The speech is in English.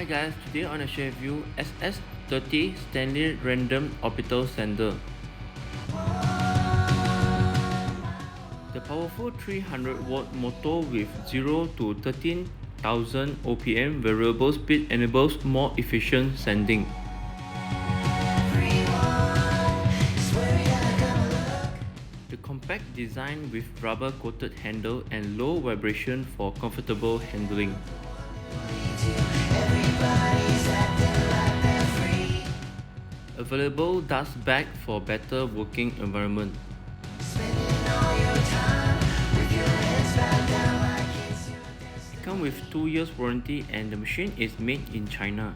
Hi guys, today I want to share with you SS30 Stanley Random Orbital Sender. The powerful 300-watt motor with 0 to 13,000 OPM variable speed enables more efficient sanding. The compact design with rubber-coated handle and low vibration for comfortable handling. Available dust bag for better working environment. It comes with 2 years warranty and the machine is made in China.